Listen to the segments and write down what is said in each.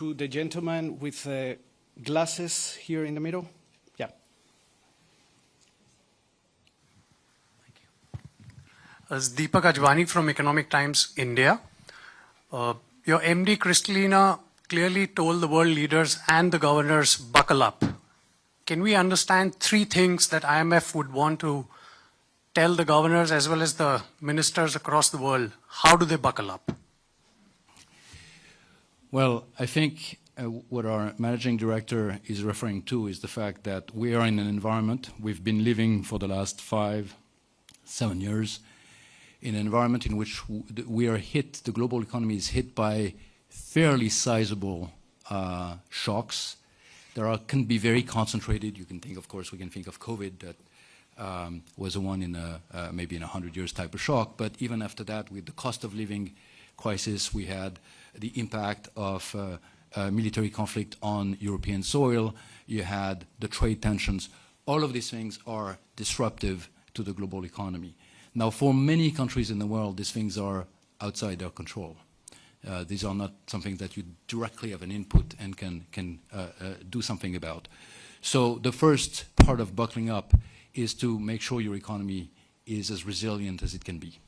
to the gentleman with glasses here in the middle. Yeah. Thank you. As Deepak Ajwani from Economic Times, India. Your MD, Kristalina, clearly told the world leaders and the governors, buckle up. Can we understand three things that IMF would want to tell the governors as well as the ministers across the world? How do they buckle up? Well, I think what our managing director is referring to is the fact that we are in an environment, we've been living for the last 5-7 years, in an environment in which we are hit, the global economy is hit by fairly sizable shocks. Can be very concentrated. You can think, of course, we can think of COVID that was a one in maybe in 100 years type of shock. But even after that, with the cost of living crisis, we had the impact of military conflict on European soil. You had the trade tensions. All of these things are disruptive to the global economy. Now, for many countries in the world, these things are outside their control. These are not something that you directly have an input and can do something about. So the first part of buckling up is to make sure your economy is as resilient as it can be.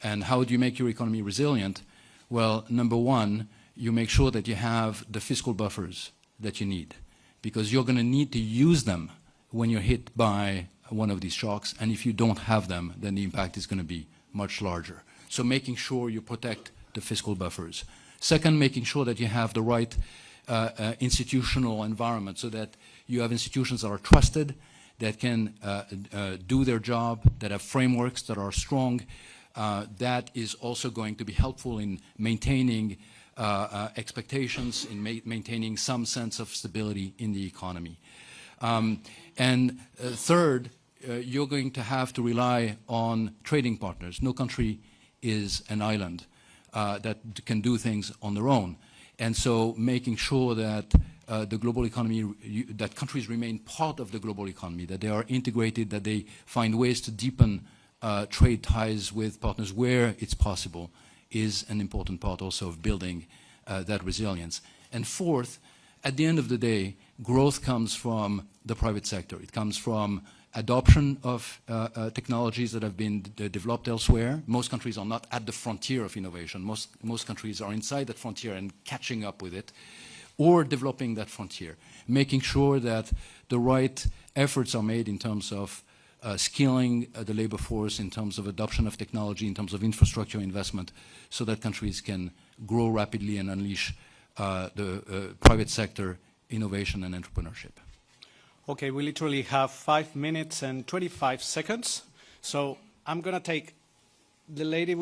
And how do you make your economy resilient? Well, number one, you make sure that you have the fiscal buffers that you need, because you're going to need to use them when you're hit by one of these shocks, and if you don't have them, then the impact is going to be much larger. So making sure you protect the fiscal buffers. Second, making sure that you have the right institutional environment so that you have institutions that are trusted, that can do their job, that have frameworks that are strong. That is also going to be helpful in maintaining expectations, in maintaining some sense of stability in the economy. Third, you're going to have to rely on trading partners. No country is an island that can do things on their own. And so making sure that the global economy, that countries remain part of the global economy, that they are integrated, that they find ways to deepen trade ties with partners where it's possible, is an important part also of building that resilience. And fourth, at the end of the day, growth comes from the private sector. It comes from adoption of technologies that have been developed elsewhere. Most countries are not at the frontier of innovation. Most countries are inside that frontier and catching up with it, or developing that frontier, making sure that the right efforts are made in terms of skilling the labor force, in terms of adoption of technology, in terms of infrastructure investment, so that countries can grow rapidly and unleash the private sector innovation and entrepreneurship. Okay, we literally have 5 minutes and 25 seconds. So I'm going to take the lady with